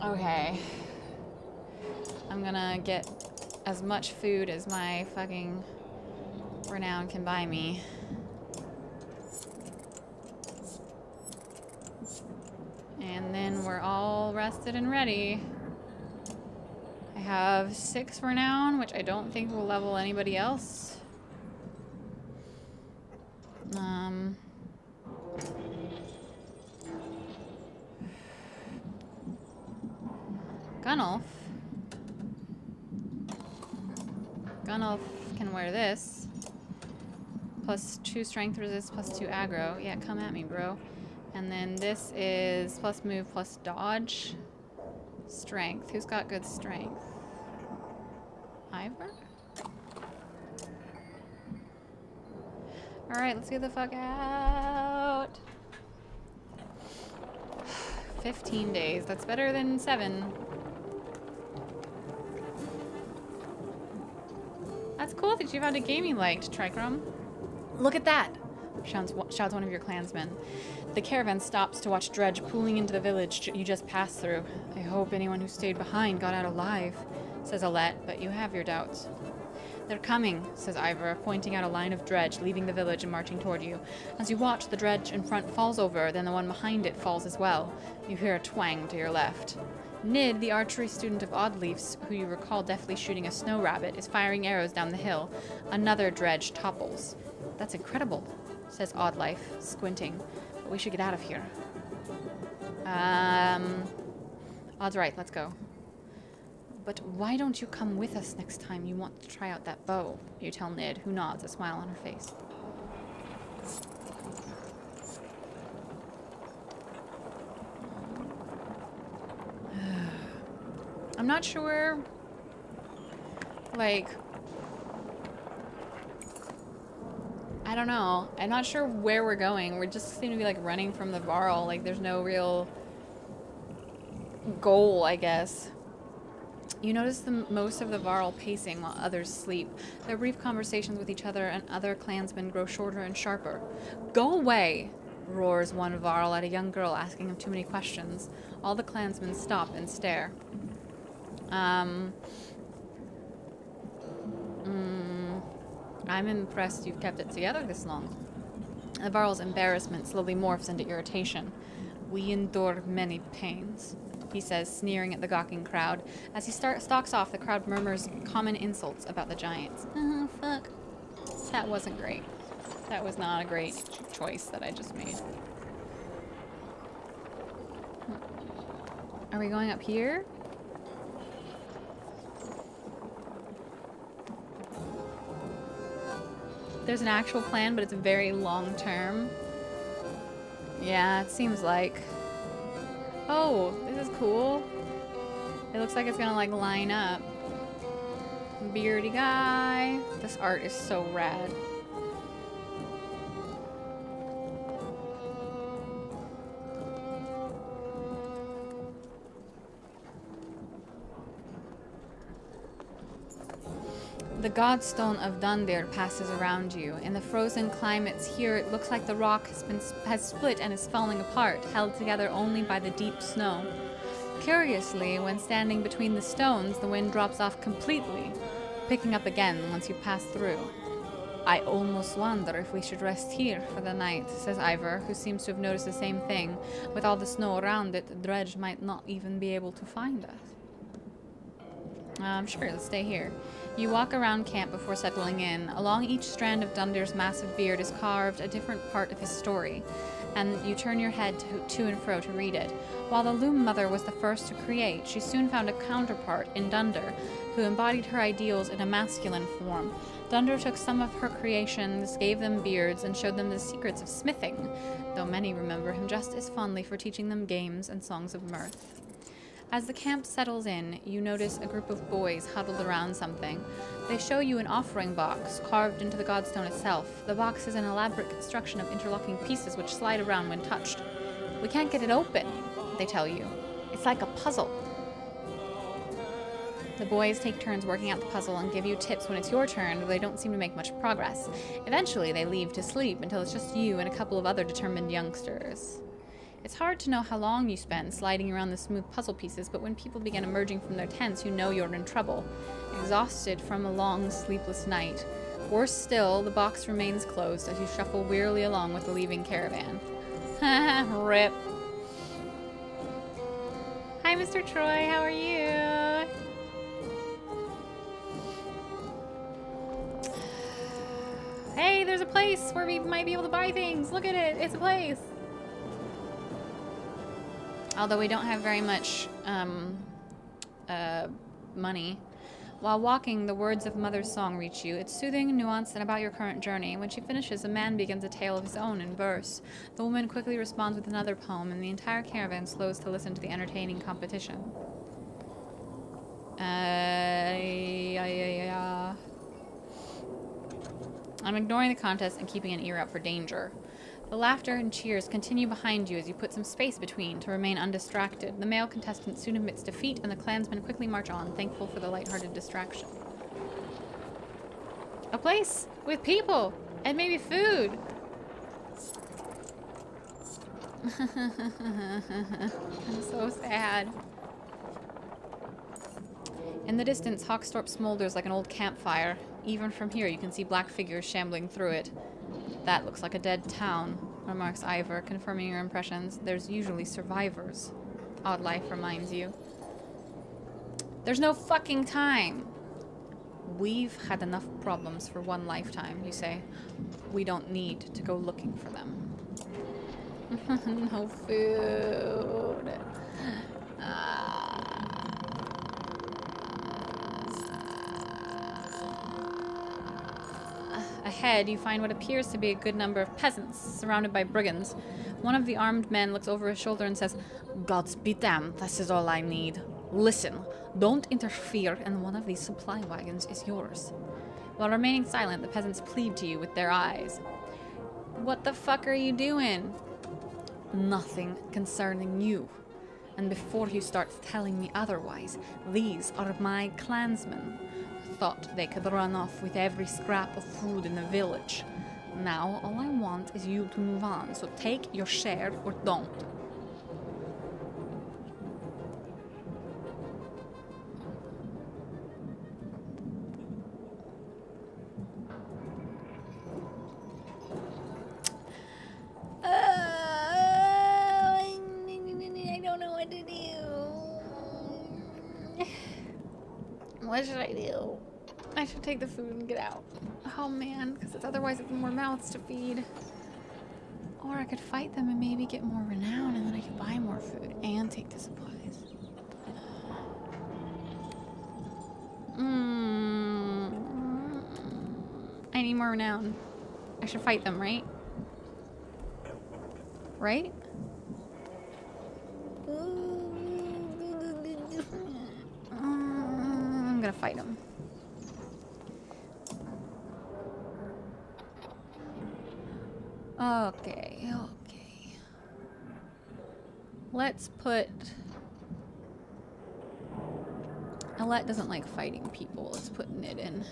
Okay. I'm gonna get as much food as my fucking renown can buy me. And then we're all rested and ready. I have 6 renown, which I don't think will level anybody else. Gunnulf. Gunnulf can wear this. Plus 2 strength resist, plus 2 aggro. Yeah, come at me, bro. And then this is plus move, plus dodge. Strength. Who's got good strength? Ivor? Alright, let's get the fuck out. 15 days. That's better than 7. That's cool that you found a game you liked, Trichrome. Look at that! Shouts one of your clansmen. The caravan stops to watch dredge pooling into the village you just passed through. I hope anyone who stayed behind got out alive, says Alette, but you have your doubts. They're coming, says Ivor, pointing out a line of dredge leaving the village and marching toward you. As you watch, the dredge in front falls over, then the one behind it falls as well. You hear a twang to your left. Nid, the archery student of Oddleaf's, who you recall deftly shooting a snow rabbit, is firing arrows down the hill. Another dredge topples. That's incredible, says Oddlife, squinting. But we should get out of here. Odd's right, let's go. But why don't you come with us next time you want to try out that bow? You tell Nid, who nods, a smile on her face. I'm not sure, like, I don't know. I'm not sure where we're going. We just seem to be, like, running from the Varl. Like, there's no real goal, I guess. You notice most of the Varl pacing while others sleep. Their brief conversations with each other and other clansmen grow shorter and sharper. Go away, roars one Varl at a young girl asking him too many questions. All the clansmen stop and stare. I'm impressed you've kept it together this long. The Varl's embarrassment slowly morphs into irritation. We endure many pains, he says, sneering at the gawking crowd. As he stalks off, the crowd murmurs common insults about the giants. Oh, fuck. That wasn't great. That was not a great choice that I just made. Are we going up here? There's an actual plan, but it's very long term. Yeah, it seems like. Oh, this is cool. It looks like it's gonna like line up. Beardy guy. This art is so rad. The Godstone of Dundir passes around you. In the frozen climates here, it looks like the rock has split and is falling apart, held together only by the deep snow. Curiously, when standing between the stones, the wind drops off completely, picking up again once you pass through. I almost wonder if we should rest here for the night, says Ivor, who seems to have noticed the same thing. With all the snow around it, the dredge might not even be able to find us. Sure, let's stay here. You walk around camp before settling in. Along each strand of Dundir's massive beard is carved a different part of his story, and you turn your head to and fro to read it. While the Loom Mother was the first to create, she soon found a counterpart in Dundir, who embodied her ideals in a masculine form. Dundir took some of her creations, gave them beards, and showed them the secrets of smithing, though many remember him just as fondly for teaching them games and songs of mirth. As the camp settles in, you notice a group of boys huddled around something. They show you an offering box carved into the godstone itself. The box is an elaborate construction of interlocking pieces which slide around when touched. We can't get it open, they tell you. It's like a puzzle. The boys take turns working out the puzzle and give you tips when it's your turn, though they don't seem to make much progress. Eventually, they leave to sleep until it's just you and a couple of other determined youngsters. It's hard to know how long you spend sliding around the smooth puzzle pieces, but when people begin emerging from their tents, you know you're in trouble, exhausted from a long, sleepless night. Worse still, the box remains closed as you shuffle wearily along with the leaving caravan. Rip. Hi, Mr. Troy. How are you? Hey, there's a place where we might be able to buy things. Look at it. It's a place. Although we don't have very much money. While walking, the words of Mother's song reach you. It's soothing, nuanced, and about your current journey. When she finishes, a man begins a tale of his own in verse. The woman quickly responds with another poem, and the entire caravan slows to listen to the entertaining competition. I'm ignoring the contest and keeping an ear out for danger. The laughter and cheers continue behind you as you put some space between to remain undistracted. The male contestant soon admits defeat, and the clansmen quickly march on, thankful for the lighthearted distraction. A place with people and maybe food. I'm so sad. In the distance, Hawkstorp smolders like an old campfire. Even from here, you can see black figures shambling through it. That looks like a dead town, remarks Ivor, confirming your impressions. There's usually survivors. Odd life reminds you. There's no fucking time. We've had enough problems for one lifetime, you say. We don't need to go looking for them. No food. Ahead, you find what appears to be a good number of peasants, surrounded by brigands. One of the armed men looks over his shoulder and says, "Gods be damned, this is all I need. Listen, don't interfere, and one of these supply wagons is yours." While remaining silent, the peasants plead to you with their eyes. What the fuck are you doing? Nothing concerning you. And before you start telling me otherwise, these are my clansmen. Thought they could run off with every scrap of food in the village. Now, all I want is you to move on, so take your share or don't. I don't know what to do. What should I do? I should take the food and get out. Oh man, because otherwise it's more mouths to feed. Or I could fight them and maybe get more renown, and then I could buy more food and take the supplies. I need more renown. I should fight them, right? Right? I'm gonna fight them. Okay. Let's put... Alette doesn't like fighting people. Let's put Nid in.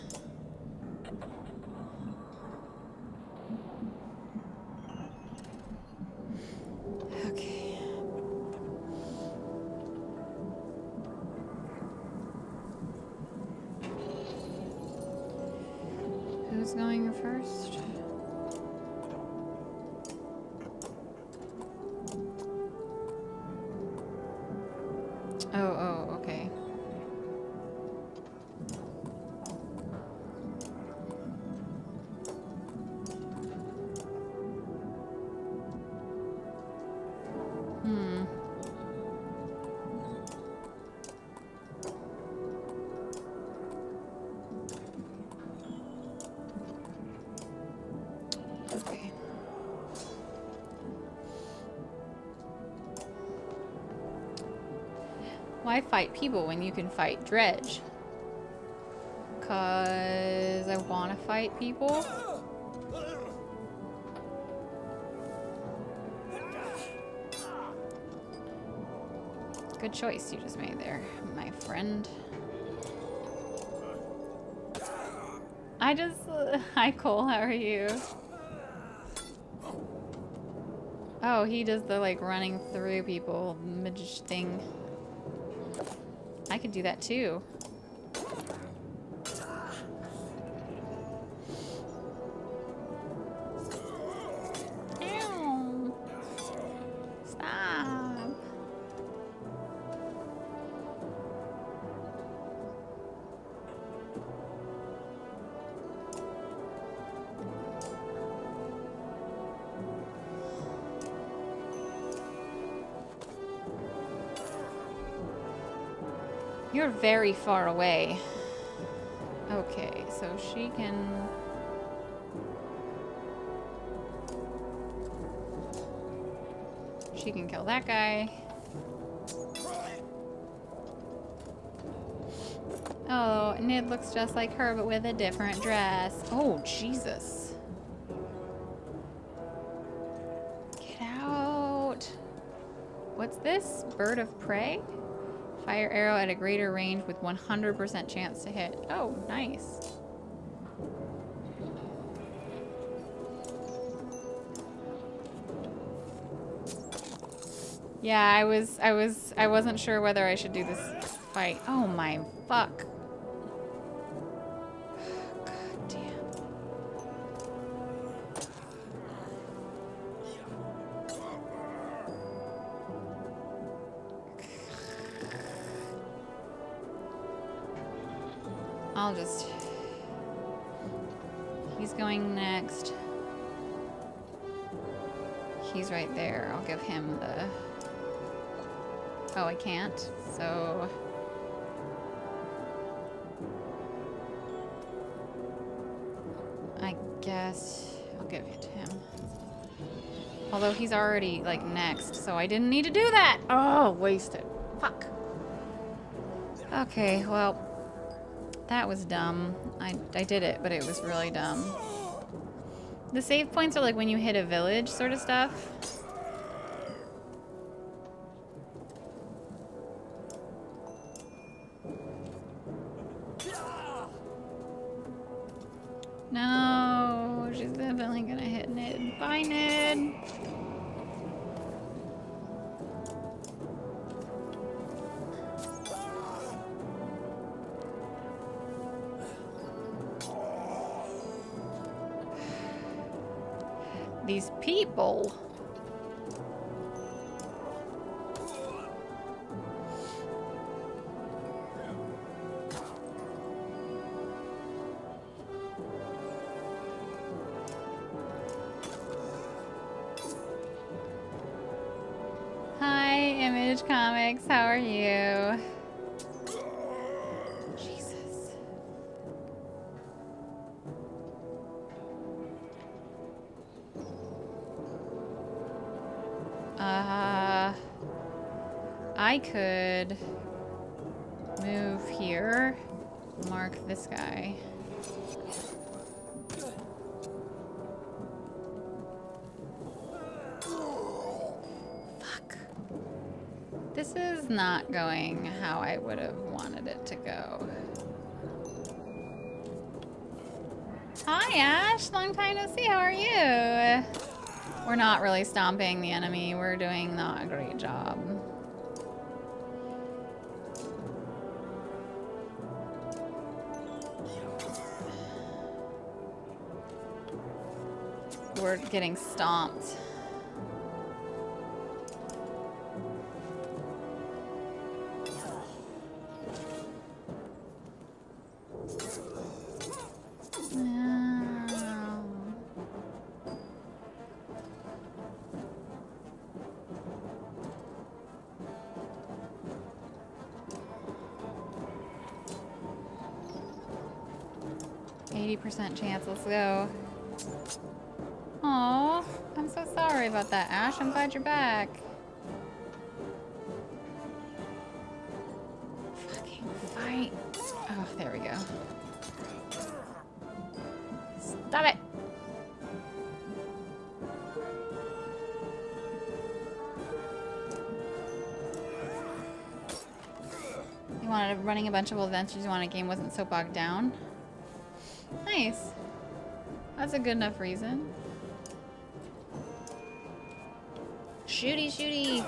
Okay. Who's going first? Oh, okay. Okay. Why fight people when you can fight Dredge? 'Cause I want to fight people. Good choice you just made there, my friend. Hi Cole, how are you? Oh, he does the like running through people midge thing. I could do that too. Ow. Stop. You're very far away. Okay, so she can... She can kill that guy. Oh, Nid looks just like her, but with a different dress. Oh, Jesus. Get out. What's this? Bird of prey? Fire arrow at a greater range with 100% chance to hit. Oh, nice. Yeah, I wasn't sure whether I should do this fight. Oh my fuck. God damn. I'll just... He's going next. He's right there. I'll give him the... Oh, I can't. So... I guess I'll give it to him. Although he's already, like, next, so I didn't need to do that! Oh, wasted. Fuck. Okay, well... That was dumb. I did it, but it was really dumb. The save points are like when you hit a village sort of stuff. No, she's definitely gonna hit Nid. Bye, Nid. 'These people. Hi, Image Comics. How are you? Jesus. I could move here, mark this guy. Fuck. This is not going how I would have wanted it to go. Hi, Ash. Long time no see. How are you? We're not really stomping the enemy. We're doing not a great job. We're getting stomped. No. %, chance. Let's go. Aw, I'm so sorry about that, Ash. I'm glad you're back. Fucking fight. Oh, there we go. Stop it. You wanted running a bunch of adventures. You want a game wasn't so bogged down. Nice. That's a good enough reason. Shooty, shooty.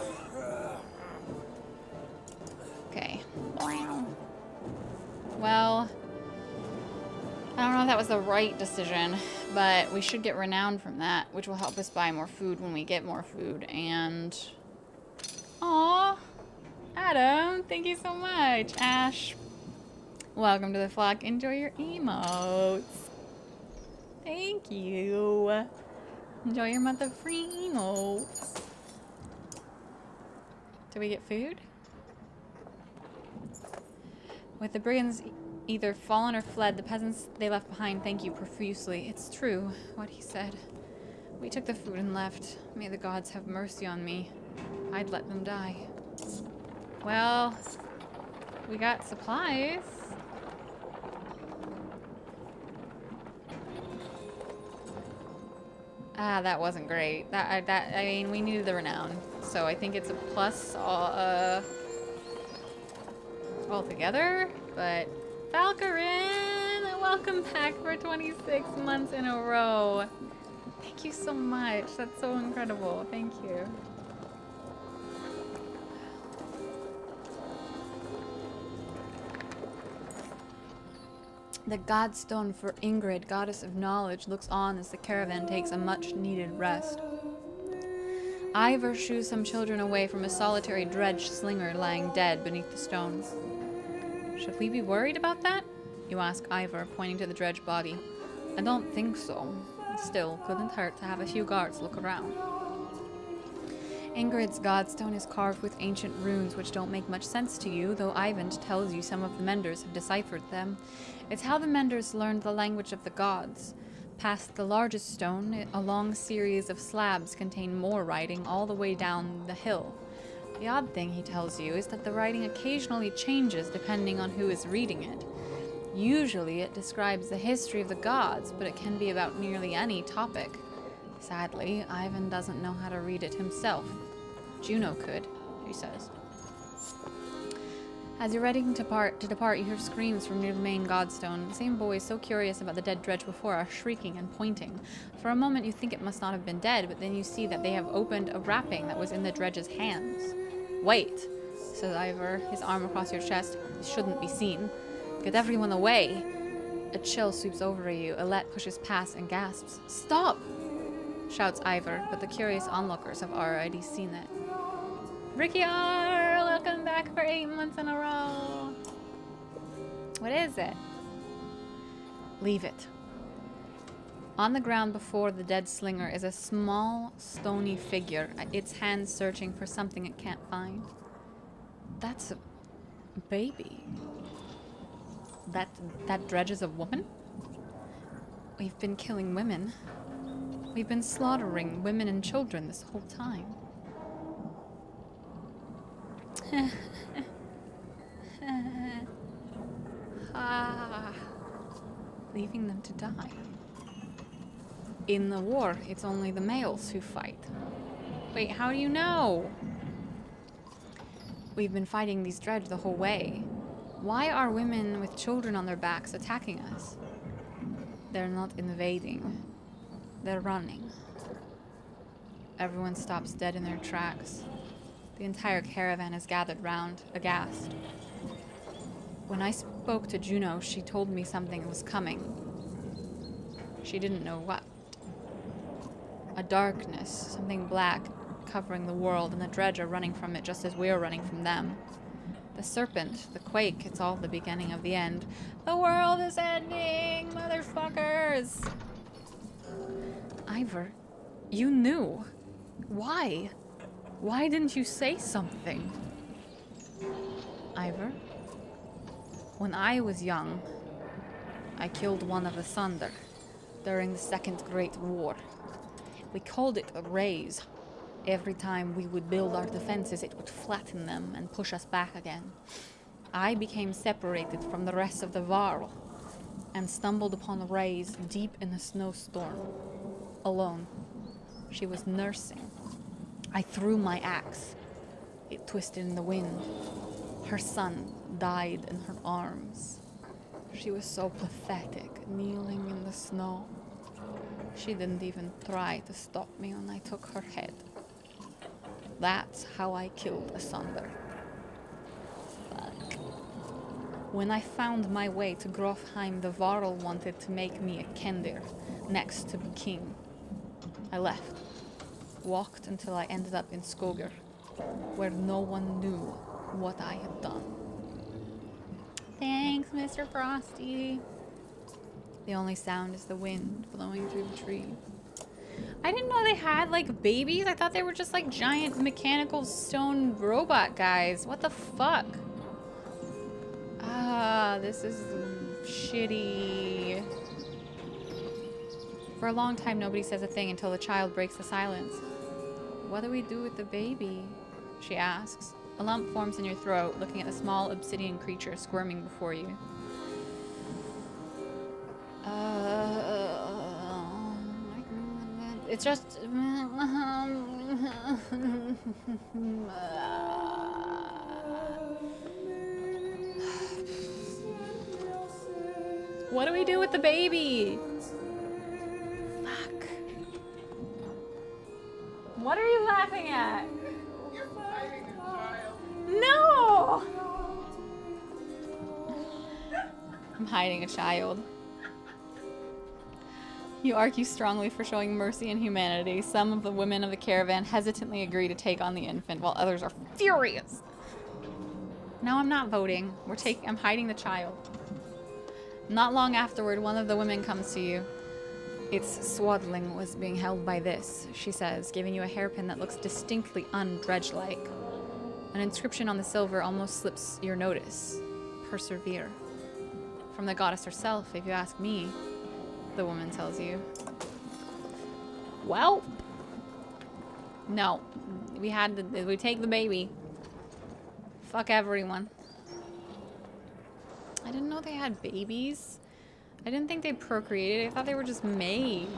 Okay. Well, I don't know if that was the right decision, but we should get renowned from that, which will help us buy more food when we get more food. And aw, Adam, thank you so much. Ash, welcome to the flock. Enjoy your emotes. Thank you. Enjoy your month of free emotes. Do we get food? With the brigands either fallen or fled, the peasants they left behind thank you profusely. It's true, what he said. We took the food and left. May the gods have mercy on me. I'd let them die. Well, we got supplies. Ah, that wasn't great. I mean, we needed the renown, so I think it's a plus altogether. But Valkyrin, welcome back for 26 months in a row. Thank you so much. That's so incredible. Thank you. The godstone for Ingrid, goddess of knowledge, looks on as the caravan takes a much-needed rest. Ivor shoos some children away from a solitary dredge slinger lying dead beneath the stones. Should we be worried about that? You ask Ivor, pointing to the dredge body. I don't think so. Still, couldn't hurt to have a few guards look around. Ingrid's godstone is carved with ancient runes which don't make much sense to you, though Eyvind tells you some of the menders have deciphered them. It's how the menders learned the language of the gods. Past the largest stone, a long series of slabs contain more writing all the way down the hill. The odd thing, he tells you, is that the writing occasionally changes depending on who is reading it. Usually it describes the history of the gods, but it can be about nearly any topic. Sadly, Eyvind doesn't know how to read it himself. Juno could, he says. As you're ready to depart, you hear screams from near the main godstone. The same boys so curious about the dead dredge before are shrieking and pointing. For a moment you think it must not have been dead, but then you see that they have opened a wrapping that was in the dredge's hands. Wait, says Ivor, his arm across your chest. This shouldn't be seen. Get everyone away. A chill sweeps over you. Alette pushes past and gasps. Stop! Shouts Ivor, but the curious onlookers have already seen it. Rickyar, welcome back for 8 months in a row. What is it? Leave it. On the ground before the dead slinger is a small, stony figure, its hands searching for something it can't find. That's a baby. That dredge is a woman? We've been killing women. We've been slaughtering women and children this whole time. Leaving them to die. In the war, it's only the males who fight. Wait, how do you know? We've been fighting these dredge the whole way. Why are women with children on their backs attacking us? They're not invading. They're running. Everyone stops dead in their tracks. The entire caravan is gathered round, aghast. When I spoke to Juno, she told me something was coming. She didn't know what. A darkness, something black, covering the world, and the dredge are running from it just as we're running from them. The serpent, the quake, it's all the beginning of the end. The world is ending, motherfuckers! Ivor, you knew. Why? Why didn't you say something? Ivor? When I was young, I killed one of the Thunder during the Second Great War. We called it a raise. Every time we would build our defenses, it would flatten them and push us back again. I became separated from the rest of the Varl and stumbled upon a raise deep in a snowstorm. Alone. She was nursing. I threw my axe. It twisted in the wind. Her son died in her arms. She was so pathetic, kneeling in the snow. She didn't even try to stop me when I took her head. That's how I killed Asunder. Fuck. When I found my way to Grofheim, the Varl wanted to make me a Kendir, next to be king. I left. Walked until I ended up in Skoger, where no one knew what I had done. Thanks, Mr. Frosty. The only sound is the wind blowing through the trees. I didn't know they had, like, babies. I thought they were just, like, giant mechanical stone robot guys. What the fuck? Ah, this is shitty. For a long time, nobody says a thing until the child breaks the silence. What do we do with the baby? She asks. A lump forms in your throat, looking at the small obsidian creature squirming before you. It's just... What do we do with the baby? Fuck. What are you laughing at? You're fighting a child. No! I'm hiding a child. You argue strongly for showing mercy and humanity. Some of the women of the caravan hesitantly agree to take on the infant, while others are furious. No, I'm not voting. I'm hiding the child. Not long afterward, one of the women comes to you. Its swaddling was being held by this, she says, giving you a hairpin that looks distinctly undredge-like. An inscription on the silver almost slips your notice. Persevere. From the goddess herself, if you ask me, the woman tells you. Well, no. We take the baby. Fuck everyone. I didn't know they had babies. I didn't think they procreated. I thought they were just made.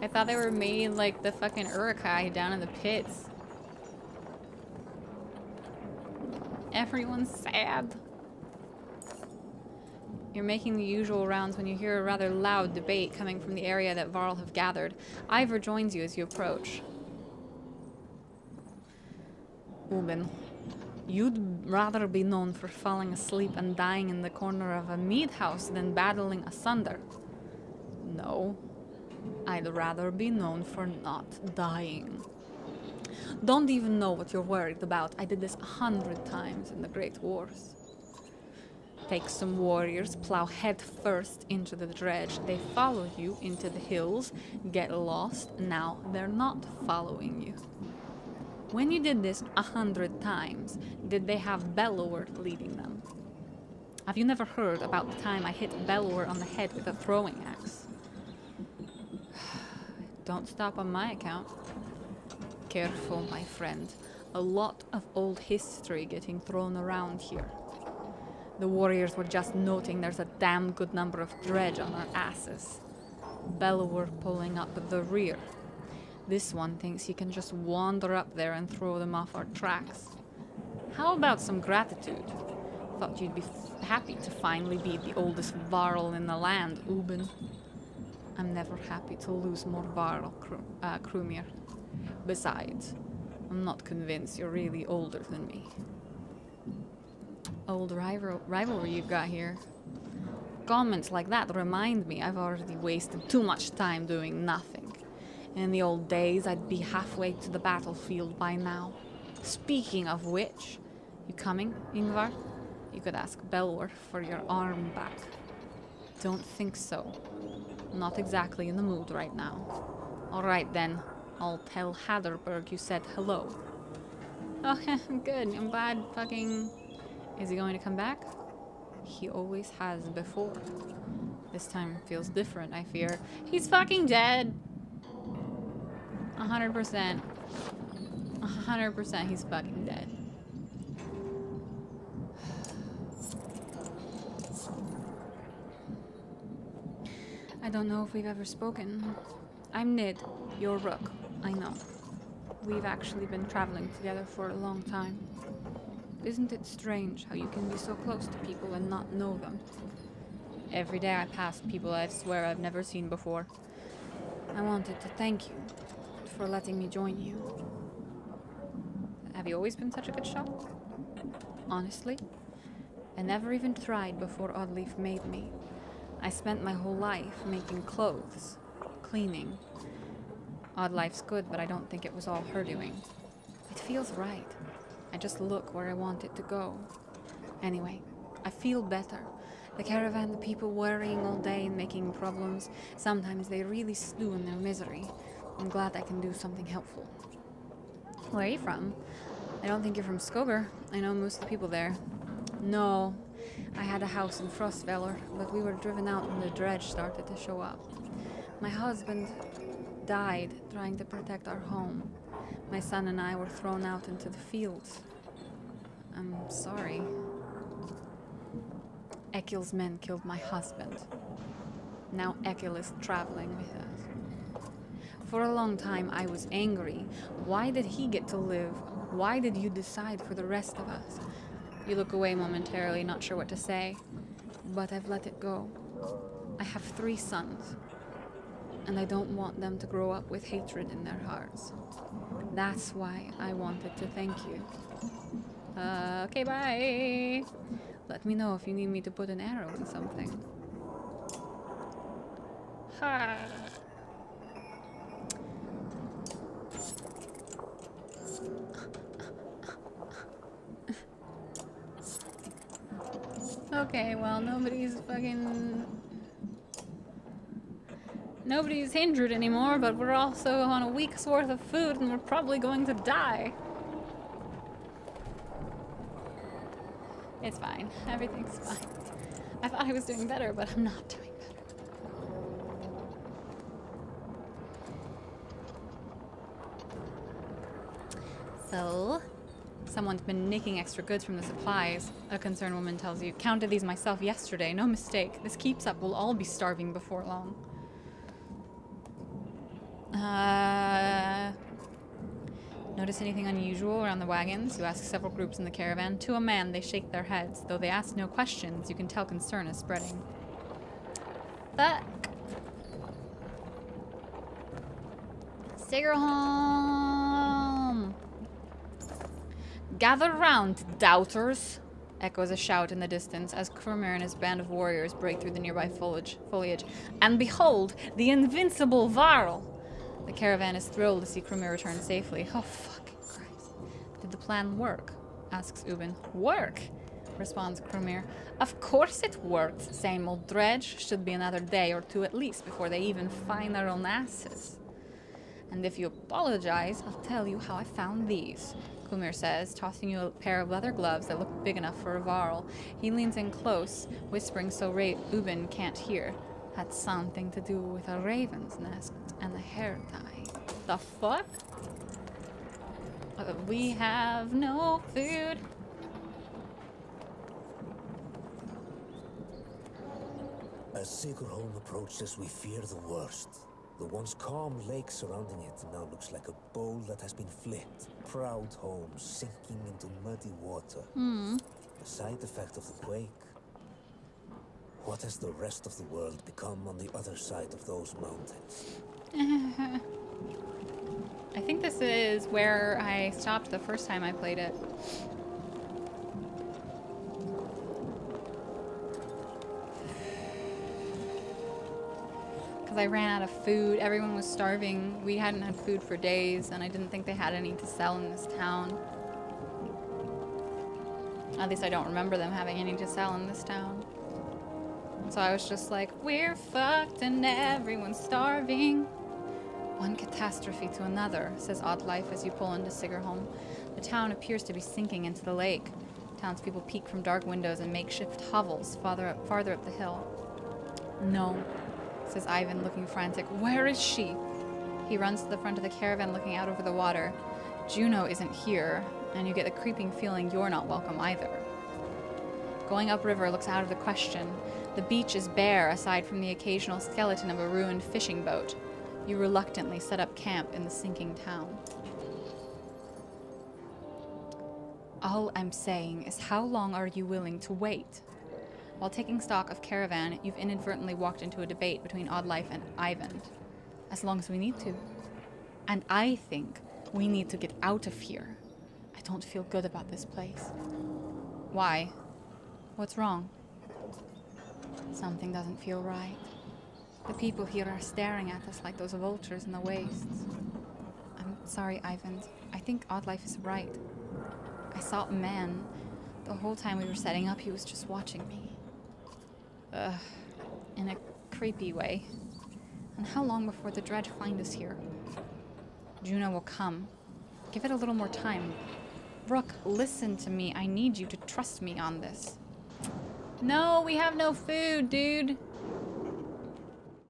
I thought they were made like the fucking Urukai down in the pits. Everyone's sad. You're making the usual rounds when you hear a rather loud debate coming from the area that Varl have gathered. Ivor joins you as you approach. Ubin, you'd rather be known for falling asleep and dying in the corner of a mead house than battling Asunder. No, I'd rather be known for not dying. Don't even know what you're worried about. I did this 100 times in the Great Wars. Take some warriors, plow head first into the dredge. They follow you into the hills, get lost. Now they're not following you. When you did this 100 times, did they have Bellower leading them? Have you never heard about the time I hit Bellower on the head with a throwing axe? Don't stop on my account. Careful, my friend. A lot of old history getting thrown around here. The warriors were just noting there's a damn good number of dredge on our asses. Bellower pulling up the rear. This one thinks he can just wander up there and throw them off our tracks. How about some gratitude? Thought you'd be happy to finally be the oldest Varl in the land, Ubin. I'm never happy to lose more Varl, Krumir. Besides, I'm not convinced you're really older than me. Old rivalry you've got here. Comments like that remind me I've already wasted too much time doing nothing. In the old days, I'd be halfway to the battlefield by now. Speaking of which, you coming, Ingvar? You could ask Belor for your arm back. Don't think so. Not exactly in the mood right now. Alright then, I'll tell Haderberg you said hello. Oh, good. I'm glad fucking... Is he going to come back? He always has before. This time feels different, I fear. He's fucking dead! 100%. 100% he's fucking dead. I don't know if we've ever spoken. I'm Nid, your rook. I know. We've actually been traveling together for a long time. Isn't it strange how you can be so close to people and not know them? Every day I pass people I swear I've never seen before. I wanted to thank you for letting me join you. Have you always been such a good shot? Honestly, I never even tried before Oddleaf made me. I spent my whole life making clothes, cleaning. Oddlife's good, but I don't think it was all her doing. It feels right. I just look where I want it to go. Anyway, I feel better. The caravan, the people worrying all day and making problems, sometimes they really stew in their misery. I'm glad I can do something helpful. Where are you from? I don't think you're from Skogar. I know most of the people there. No, I had a house in Frostveller, but we were driven out when the dredge started to show up. My husband died trying to protect our home. My son and I were thrown out into the fields. I'm sorry. Ekil's men killed my husband. Now Ekil is traveling with us. For a long time I was angry. Why did he get to live? Why did you decide for the rest of us? You look away momentarily, not sure what to say. But I've let it go. I have 3 sons. And I don't want them to grow up with hatred in their hearts. That's why I wanted to thank you. Okay, bye. Let me know if you need me to put an arrow in something. Ha. Okay, well, nobody's injured anymore, but we're also on a week's worth of food and we're probably going to die. It's fine. Everything's fine. I thought I was doing better, but I'm not doing better. So, someone's been nicking extra goods from the supplies. A concerned woman tells you, counted these myself yesterday, no mistake. This keeps up, we'll all be starving before long. Notice anything unusual around the wagons? You ask several groups in the caravan. To a man, they shake their heads. Though they ask no questions, you can tell concern is spreading. Fuck. Sigerholm! Gather round, doubters! Echoes a shout in the distance as Krumir and his band of warriors break through the nearby foliage. And behold, the invincible Varl! The caravan is thrilled to see Krumir return safely. Oh, fucking Christ. Did the plan work? Asks Ubin. Work? Responds Krumir. Of course it worked. Same old dredge. Should be another day or 2 at least before they even find their own asses. And if you apologize, I'll tell you how I found these. Krumir says, tossing you a pair of leather gloves that look big enough for a Varl. He leans in close, whispering so Ubin can't hear. Had something to do with a raven's nest and a hair tie. The fuck? We have no food. As Sigurholm approaches, we fear the worst. The once calm lake surrounding it now looks like a bowl that has been flipped. Proud homes sinking into muddy water. The side effect of the quake. What has the rest of the world become on the other side of those mountains? I think this is where I stopped the first time I played it. Because I ran out of food. Everyone was starving. We hadn't had food for days, and I didn't think they had any to sell in this town. At least I don't remember them having any to sell in this town. So I was just like, we're fucked and everyone's starving. One catastrophe to another, says Oddlife as you pull into Sigerholm. The town appears to be sinking into the lake. Townspeople peek from dark windows and makeshift hovels farther up the hill. No, says Ivan, looking frantic. Where is she? He runs to the front of the caravan looking out over the water. Juno isn't here, and you get the creeping feeling you're not welcome either. Going upriver looks out of the question. The beach is bare aside from the occasional skeleton of a ruined fishing boat. You reluctantly set up camp in the sinking town. All I'm saying is, how long are you willing to wait? While taking stock of caravan, you've inadvertently walked into a debate between Oddlife and Ivan. As long as we need to. And I think we need to get out of here. I don't feel good about this place. Why? What's wrong? Something doesn't feel right. The people here are staring at us like those vultures in the wastes. I'm sorry, Ivan. I think Oddlife is right. I saw a man. The whole time we were setting up, he was just watching me. In a creepy way. And how long before the Dread find us here? Juno will come. Give it a little more time. Rook, listen to me. I need you to trust me on this. No, we have no food, dude.